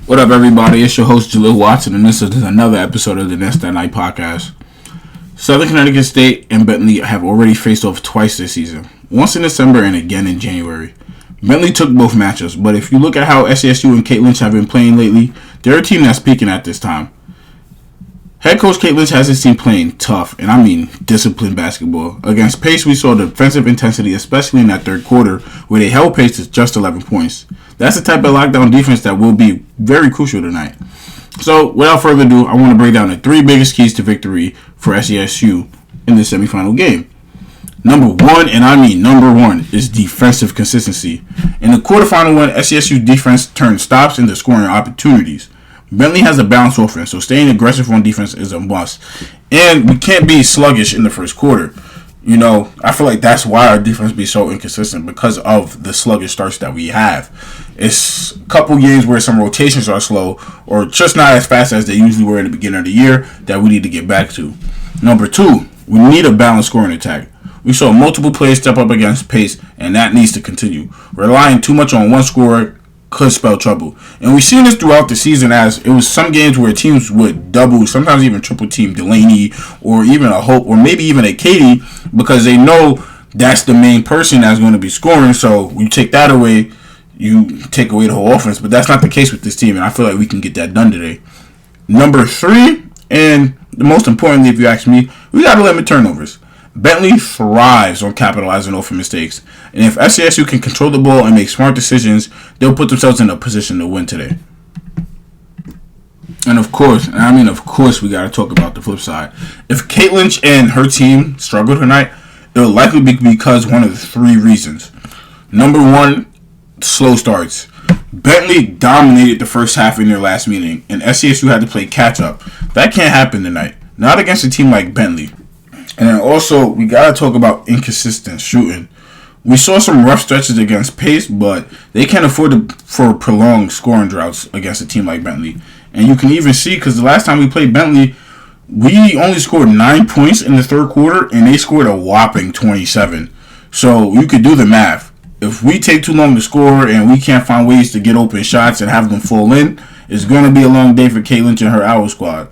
What up, everybody? It's your host, Jalil Watson, and this is another episode of the Nest That Night podcast. Southern Connecticut State and Bentley have already faced off twice this season, once in December and again in January. Bentley took both matchups, but if you look at how SCSU and Kate Lynch have been playing lately, they're a team that's peaking at this time. Head coach Kate Lynch has his team playing tough, and I mean disciplined basketball. Against Pace, we saw defensive intensity, especially in that third quarter, where they held Pace to just 11 points. That's the type of lockdown defense that will be very crucial tonight. So, without further ado, I want to break down the three biggest keys to victory for SCSU in the semifinal game. Number one, and I mean number one, is defensive consistency. In the quarterfinal win, SCSU defense turned stops into scoring opportunities. Bentley has a balanced offense, so staying aggressive on defense is a must. And we can't be sluggish in the first quarter. You know, I feel like that's why our defense be so inconsistent, because of the sluggish starts that we have. It's a couple games where some rotations are slow or just not as fast as they usually were in the beginning of the year that we need to get back to. Number two, we need a balanced scoring attack. We saw multiple players step up against Pace, and that needs to continue. Relying too much on one scorer could spell trouble. And we've seen this throughout the season, as it was some games where teams would double, sometimes even triple team Delaney or even a Hope or maybe even a Katie, because they know that's the main person that's going to be scoring. So you take that away, you take away the whole offense. But that's not the case with this team, and I feel like we can get that done today. Number three, and the most importantly, if you ask me, we got to limit turnovers. Bentley thrives on capitalizing off of mistakes. And if SCSU can control the ball and make smart decisions, they'll put themselves in a position to win today. And of course, we got to talk about the flip side. If Kate Lynch and her team struggle tonight, it'll likely be because one of the three reasons. Number one, slow starts. Bentley dominated the first half in their last meeting, and SCSU had to play catch-up. That can't happen tonight. Not against a team like Bentley. And then also, we got to talk about inconsistent shooting. We saw some rough stretches against Pace, but they can't afford for prolonged scoring droughts against a team like Bentley. And you can even see, because the last time we played Bentley, we only scored 9 points in the third quarter, and they scored a whopping 27. So you could do the math. If we take too long to score and we can't find ways to get open shots and have them fall in, it's going to be a long day for Kate Lynch and her Owl squad.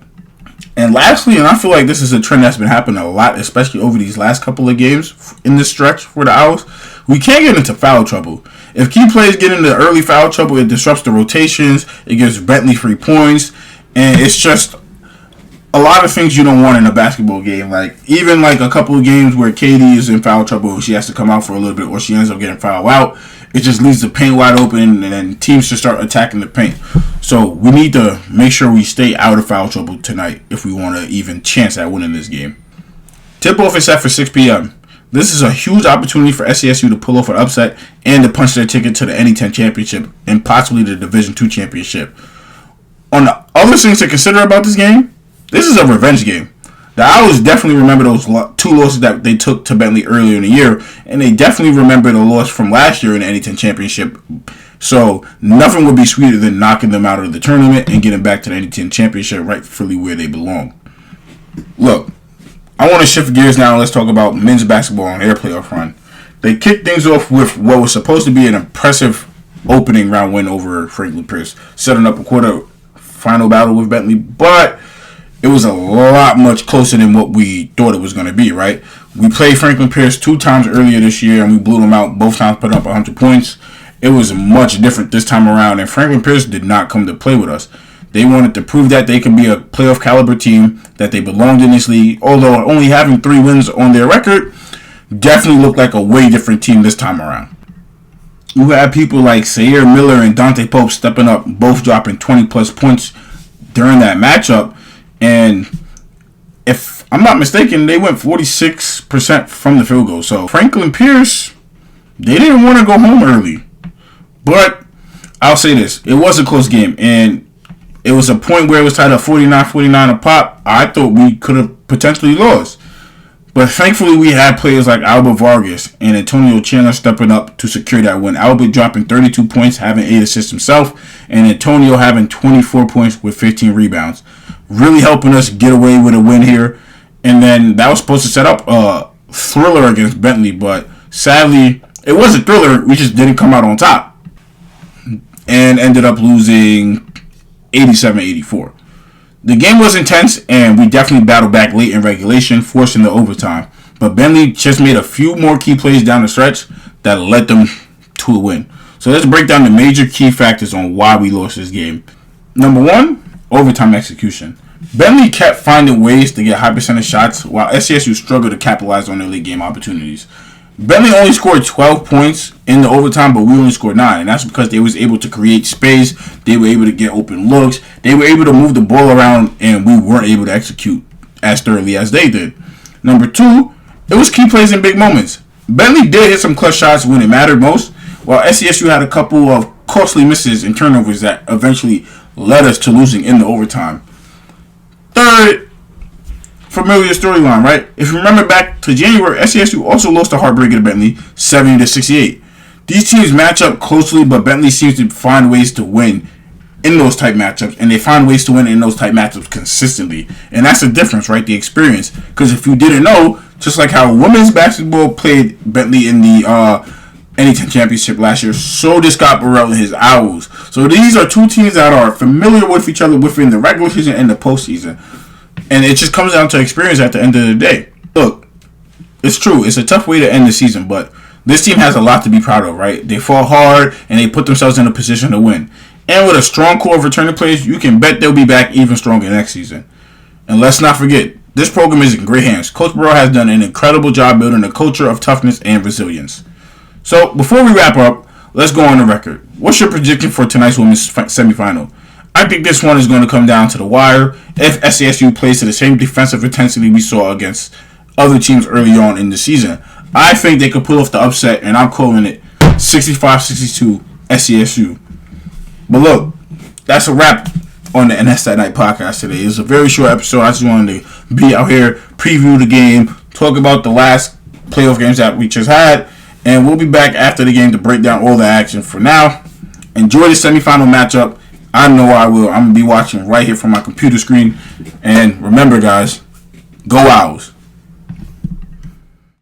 And lastly, and I feel like this is a trend that's been happening a lot, especially over these last couple of games in this stretch for the Owls, we can't get into foul trouble. If key players get into early foul trouble, it disrupts the rotations, it gives Bentley 3 points, and it's just a lot of things you don't want in a basketball game. Like, even like a couple of games where Katie is in foul trouble and she has to come out for a little bit, or she ends up getting fouled out, it just leaves the paint wide open, and then teams should start attacking the paint. So we need to make sure we stay out of foul trouble tonight if we want to even chance at winning this game. Tip-off is set for 6 p.m. This is a huge opportunity for SCSU to pull off an upset and to punch their ticket to the NE10 championship and possibly the Division II championship. On the other things to consider about this game, this is a revenge game. The Owls definitely remember those 2 losses that they took to Bentley earlier in the year, and they definitely remember the loss from last year in the NE10 championship. So nothing would be sweeter than knocking them out of the tournament and getting back to the NE10 championship rightfully where they belong. Look, I want to shift gears now and let's talk about men's basketball on their playoff run. They kicked things off with what was supposed to be an impressive opening round win over Franklin Pierce, setting up a quarter-final battle with Bentley, but it was a lot much closer than what we thought it was going to be, right? We played Franklin Pierce 2 times earlier this year, and we blew them out both times, put up 100 points. It was much different this time around, and Franklin Pierce did not come to play with us. They wanted to prove that they could be a playoff caliber team, that they belonged in this league, although only having 3 wins on their record definitely looked like a way different team this time around. You had people like Sayer Miller and Dante Pope stepping up, both dropping 20-plus points during that matchup. And if I'm not mistaken, they went 46% from the field goal. So Franklin Pierce, they didn't want to go home early. But I'll say this, it was a close game. And it was a point where it was tied up 49-49 a pop. I thought we could have potentially lost. But thankfully, we had players like Albert Vargas and Antonio Chandler stepping up to secure that win. Albert dropping 32 points, having 8 assists himself, and Antonio having 24 points with 15 rebounds. Really helping us get away with a win here. And then that was supposed to set up a thriller against Bentley, but sadly, it was a thriller. We just didn't come out on top. And ended up losing 87-84. The game was intense, and we definitely battled back late in regulation, forcing the overtime. But Bentley just made a few more key plays down the stretch that led them to a win. So let's break down the major key factors on why we lost this game. Number one, overtime execution. Bentley kept finding ways to get high percentage shots, while SCSU struggled to capitalize on their late game opportunities. Bentley only scored 12 points in the overtime, but we only scored 9, and that's because they was able to create space, they were able to get open looks, they were able to move the ball around, and we weren't able to execute as thoroughly as they did. Number two, it was key plays in big moments. Bentley did hit some clutch shots when it mattered most, while SCSU had a couple of costly misses and turnovers that eventually led us to losing in the overtime. Third, familiar storyline, right? If you remember back to January, SCSU also lost to Heartbreak to Bentley 70-68. These teams match up closely, but Bentley seems to find ways to win in those type matchups, and they find ways to win in those type matchups consistently. And that's the difference, right? The experience. Because if you didn't know, just like how women's basketball played Bentley in the NA10 championship last year, so did Scott Burrell and his Owls. So these are two teams that are familiar with each other within the regular season and the postseason. And it just comes down to experience at the end of the day. Look, it's true. It's a tough way to end the season, but this team has a lot to be proud of, right? They fought hard, and they put themselves in a position to win. And with a strong core of returning players, you can bet they'll be back even stronger next season. And let's not forget, this program is in great hands. Coach Burrell has done an incredible job building a culture of toughness and resilience. So, before we wrap up, let's go on the record. What's your prediction for tonight's women's semifinal? I think this one is going to come down to the wire if SCSU plays to the same defensive intensity we saw against other teams early on in the season. I think they could pull off the upset, and I'm calling it 65-62 SCSU. But look, that's a wrap on the NS That Night podcast today. It's a very short episode. I just wanted to be out here, preview the game, talk about the last playoff games that we just had, and we'll be back after the game to break down all the action. For now, enjoy the semifinal matchup. I know I will. I'm going to be watching right here from my computer screen. And remember, guys, go Owls.